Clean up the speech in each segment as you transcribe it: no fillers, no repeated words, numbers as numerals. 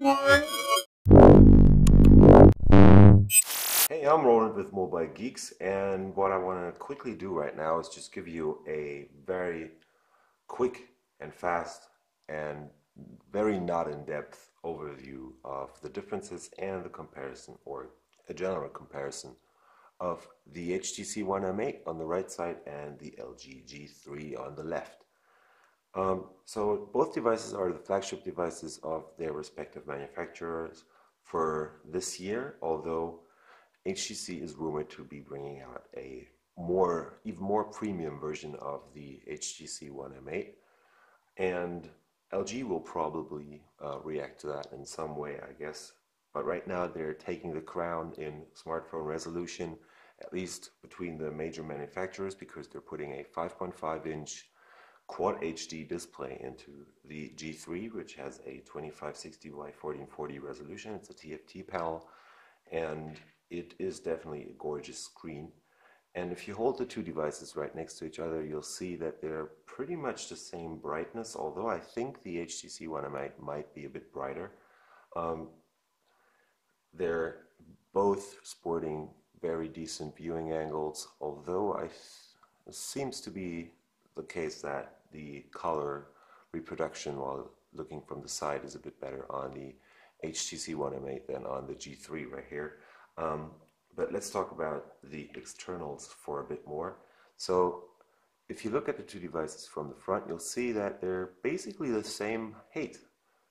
Hey, I'm Roland with Mobile Geeks, and what I want to quickly do right now is just give you a very quick and fast and very not in-depth overview of the differences and the comparison, or a general comparison, of the HTC One M8 on the right side and the LG G3 on the left. So both devices are the flagship devices of their respective manufacturers for this year, although HTC is rumored to be bringing out a even more premium version of the HTC One M8, and LG will probably react to that in some way, I guess. But right now they're taking the crown in smartphone resolution, at least between the major manufacturers, because they're putting a 5.5-inch Quad HD display into the G3, which has a 2560 by 1440 resolution. It's a TFT panel, and it is definitely a gorgeous screen. And if you hold the two devices right next to each other, you'll see that they're pretty much the same brightness, although I think the HTC One M8 might be a bit brighter. They're both sporting very decent viewing angles, although it seems to be the case that the color reproduction while looking from the side is a bit better on the HTC One M8 than on the G3 right here. But let's talk about the externals for a bit more. So if you look at the two devices from the front, you'll see that they're basically the same height.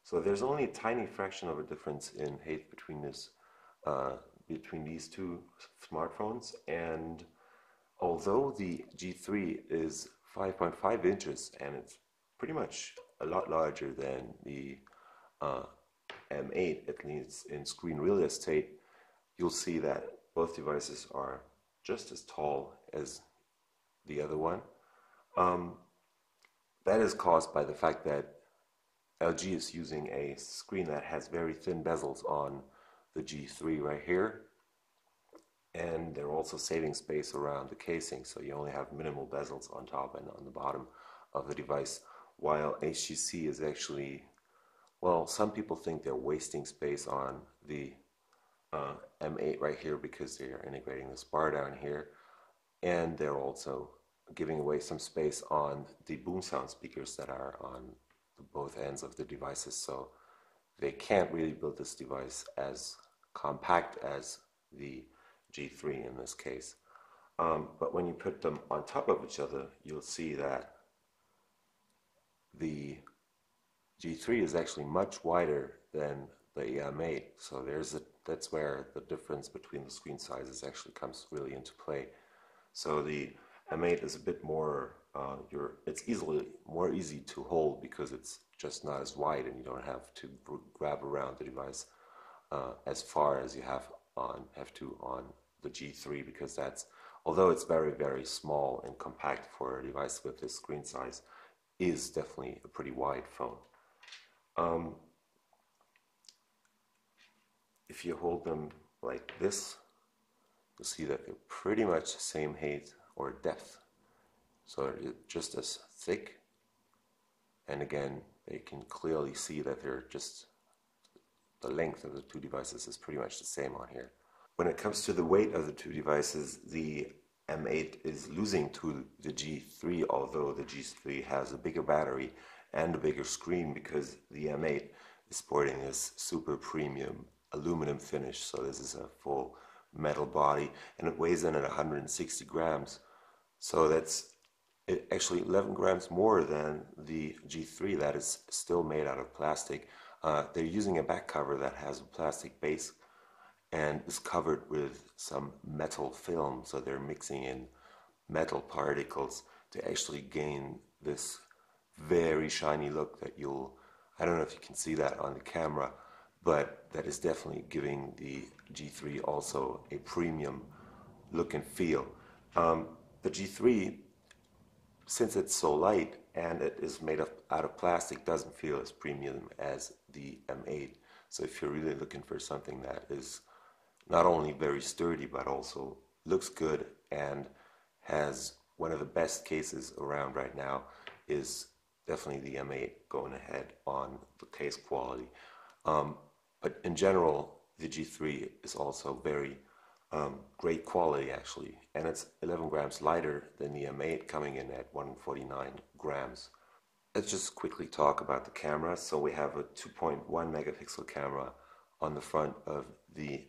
So there's only a tiny fraction of a difference in height between these two smartphones. And although the G3 is 5.5 inches and it's pretty much a lot larger than the M8, at least in screen real estate, you'll see that both devices are just as tall as the other one. That is caused by the fact that LG is using a screen that has very thin bezels on the G3 right here, and they're also saving space around the casing, so you only have minimal bezels on top and on the bottom of the device, while HTC is actually, well, some people think they're wasting space on the M8 right here because they are integrating this bar down here, and they're also giving away some space on the boom sound speakers that are on both ends of the devices, so they can't really build this device as compact as the G3 in this case. But when you put them on top of each other, you'll see that the G3 is actually much wider than the M8, so that's where the difference between the screen sizes actually comes really into play. So the M8 is a bit more, it's more easy to hold because it's just not as wide, and you don't have to grab around the device as far as you have to on the G3, because although it's very, very small and compact for a device with this screen size, is definitely a pretty wide phone. If you hold them like this, you'll see that they're pretty much the same height or depth. So they're just as thick, and again, they can clearly see that the length of the two devices is pretty much the same on here. When it comes to the weight of the two devices, the M8 is losing to the G3, although the G3 has a bigger battery and a bigger screen, because the M8 is sporting this super premium aluminum finish. So this is a full metal body, and it weighs in at 160 grams. So that's actually 11 grams more than the G3 that is still made out of plastic. They're using a back cover that has a plastic base and is covered with some metal film, so they're mixing in metal particles to actually gain this very shiny look that I don't know if you can see that on the camera, but that is definitely giving the G3 also a premium look and feel. The G3, since it's so light and it is made out of plastic, doesn't feel as premium as the M8. So if you're really looking for something that is not only very sturdy but also looks good and has one of the best cases around right now, is definitely the M8 going ahead on the case quality. But in general, the G3 is also very great quality actually, and it's 11 grams lighter than the M8, coming in at 149 grams. Let's just quickly talk about the camera. So we have a 2.1 megapixel camera on the front of the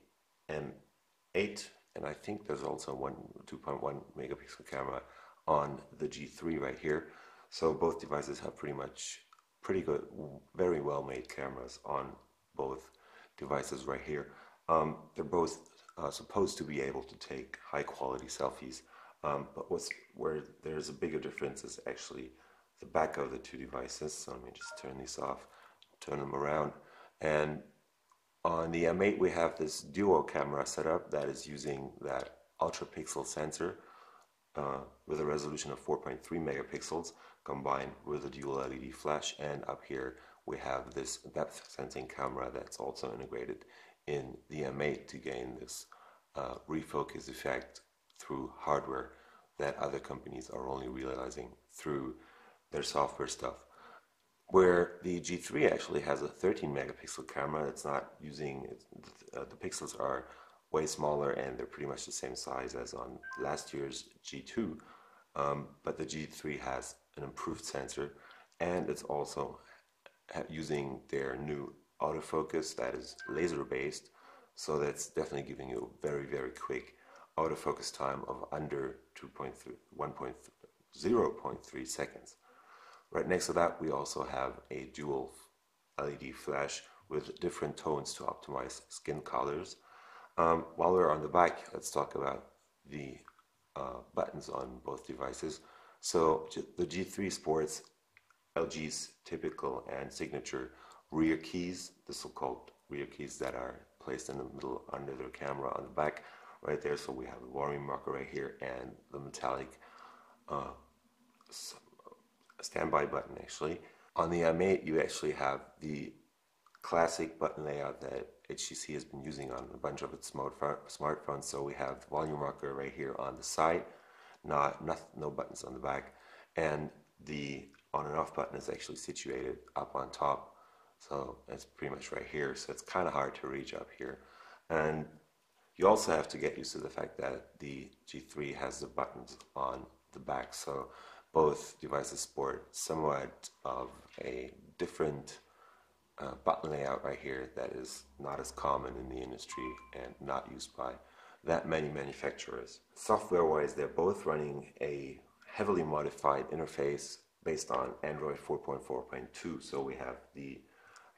M8, and I think there's also one 2.1 megapixel camera on the G3 right here. So both devices have pretty good, very well made cameras on both devices right here. They're both supposed to be able to take high quality selfies, but where there's a bigger difference is actually the back of the two devices. So let me just turn these off, turn them around, and on the M8 we have this duo camera setup that is using that ultra pixel sensor with a resolution of 4.3 megapixels combined with a dual LED flash, and up here we have this depth sensing camera that's also integrated in the M8 to gain this refocus effect through hardware that other companies are only realizing through their software stuff. Where the G3 actually has a 13 megapixel camera, it's not using, the pixels are way smaller and they're pretty much the same size as on last year's G2, but the G3 has an improved sensor, and it's also using their new autofocus that is laser based, so that's definitely giving you a very quick autofocus time of under 0.3 seconds. Right next to that we also have a dual LED flash with different tones to optimize skin colors. While we're on the back, let's talk about the buttons on both devices. So the G3 sports LG's typical and signature rear keys, the so-called rear keys that are placed in the middle under their camera on the back right there. So we have the warming marker right here and the metallic standby button actually. On the M8 you actually have the classic button layout that HTC has been using on a bunch of its smartphones. So we have the volume rocker right here on the side, no buttons on the back, and the on and off button is actually situated up on top. So it's pretty much right here, so it's kind of hard to reach up here. And you also have to get used to the fact that the G3 has the buttons on the back, so both devices sport somewhat of a different button layout right here that is not as common in the industry and not used by that many manufacturers. Software wise, they're both running a heavily modified interface based on Android 4.4.2. So we have the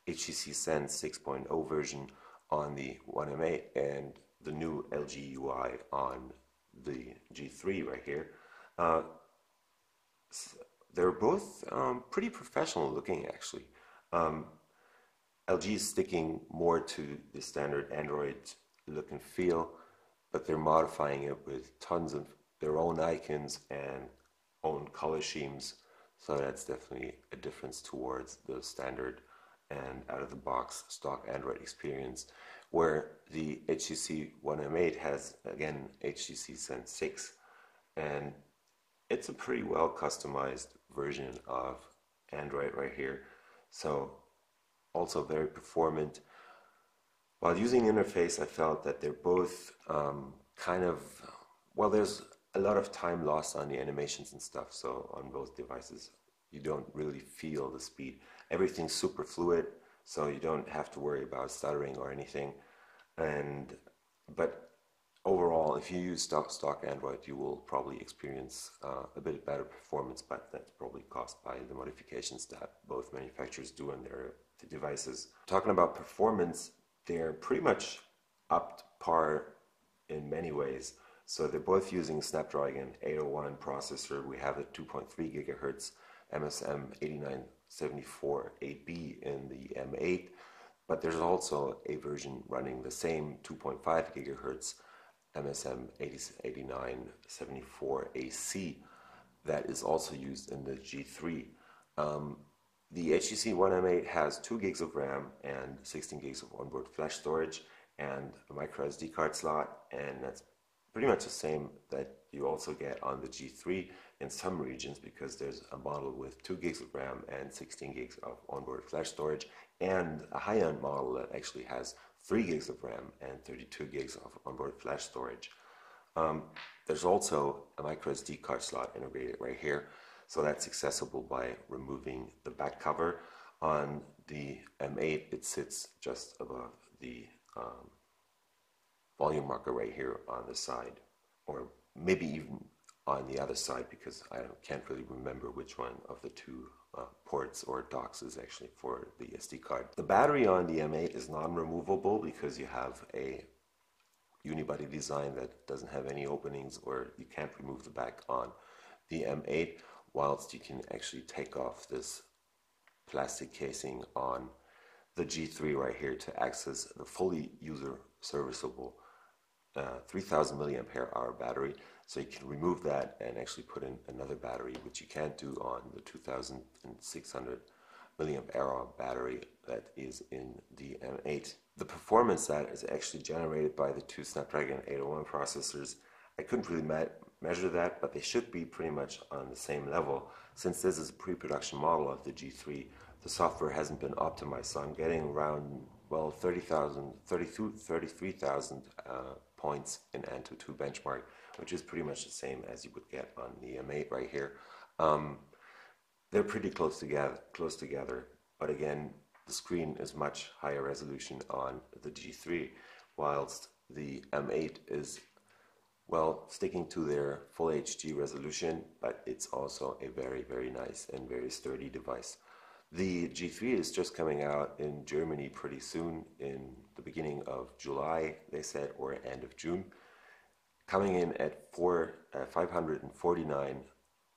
HTC Sense 6.0 version on the One M8 and the new LG UI on the G3 right here. They're both pretty professional looking actually. LG is sticking more to the standard Android look and feel, but they're modifying it with tons of their own icons and own color schemes, so that's definitely a difference towards the standard and out-of-the-box stock Android experience, where the HTC One M8 has, again, HTC Sense 6, and it's a pretty well customized version of Android right here, so also very performant. While using the interface, I felt that they're both well, there's a lot of time lost on the animations and stuff, so on both devices you don't really feel the speed. Everything's super fluid, so you don't have to worry about stuttering or anything. But overall, if you use stock Android, you will probably experience a bit better performance, but that's probably caused by the modifications that both manufacturers do on their devices. Talking about performance, they're pretty much up to par in many ways. So they're both using Snapdragon 801 processor. We have a 2.3 gigahertz MSM 8974AB in the M8, but there's also a version running the same 2.5 gigahertz MSM 8974AC that is also used in the G3. The HTC One M8 has 2 gigs of RAM and 16 gigs of onboard flash storage and a micro SD card slot, and that's pretty much the same that you also get on the G3 in some regions, because there's a model with 2 gigs of RAM and 16 gigs of onboard flash storage, and a high-end model that actually has 3 gigs of RAM and 32 gigs of onboard flash storage. There's also a micro SD card slot integrated right here, so that's accessible by removing the back cover. On the M8, it sits just above the volume marker right here on the side, or maybe even on the other side, because I can't really remember which one of the two ports or docks is actually for the SD card. The battery on the M8 is non-removable because you have a unibody design that doesn't have any openings, or you can't remove the back on the M8, whilst you can actually take off this plastic casing on the G3 right here to access the fully user serviceable 3000 milliampere hour battery. So you can remove that and actually put in another battery, which you can't do on the 2600 milliampere hour battery that is in the M8. The performance that is actually generated by the two Snapdragon 801 processors, I couldn't really measure that, but they should be pretty much on the same level. Since this is a pre-production model of the G3, the software hasn't been optimized, so I'm getting around, well, 33,000 points in Antutu benchmark, which is pretty much the same as you would get on the M8 right here. They're pretty close together, but again, the screen is much higher resolution on the G3, whilst the M8 is, well, sticking to their full HD resolution, but it's also a very, very nice and very sturdy device. The G3 is just coming out in Germany pretty soon, in the beginning of July, they said, or end of June, coming in at 549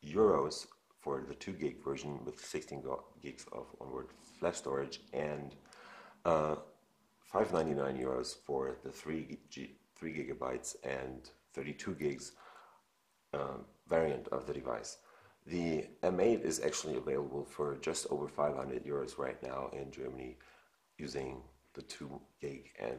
euros for the 2 gig version with 16 gigs of onboard flash storage, and 599 euros for the 3 gigabytes and 32 gigs variant of the device. The M8 is actually available for just over 500 euros right now in Germany, using the 2 gig and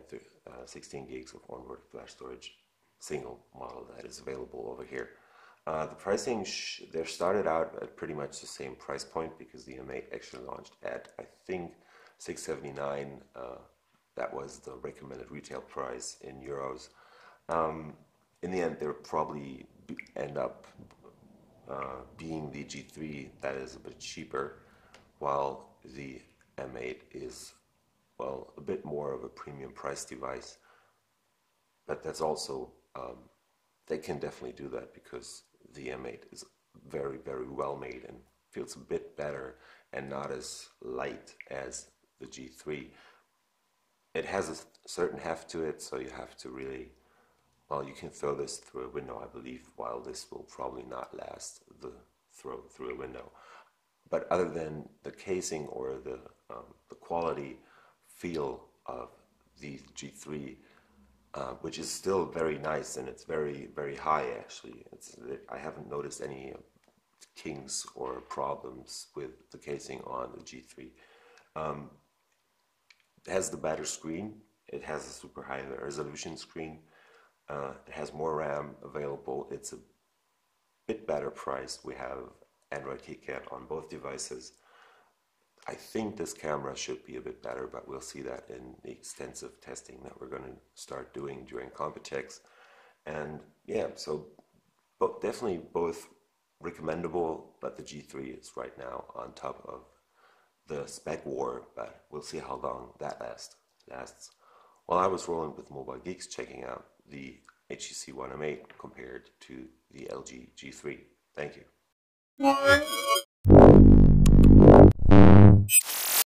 16 gigs of onboard flash storage single model that is available over here. The pricing, they're started out at pretty much the same price point, because the M8 actually launched at, I think, 679. That was the recommended retail price in euros. In the end, they'll probably end up being the G3 that is a bit cheaper, while the M8 is, well, a bit more of a premium price device. But that's also, they can definitely do that because the M8 is very, very well made and feels a bit better and not as light as the G3. It has a certain heft to it, so you have to really, well, you can throw this through a window, I believe, while this will probably not last the throw through a window. But other than the casing or the quality feel of the G3, which is still very nice, and it's very, very high actually. I haven't noticed any kinks or problems with the casing on the G3. It has the better screen. It has a super high resolution screen. It has more RAM available. It's a bit better priced. We have Android KitKat on both devices. I think this camera should be a bit better, but we'll see that in the extensive testing that we're going to start doing during Computex. And yeah, so definitely both recommendable, but the G3 is right now on top of the spec war, but we'll see how long that lasts. While I was rolling with Mobile Geeks, checking out the HTC One M8 compared to the LG G3. Thank you.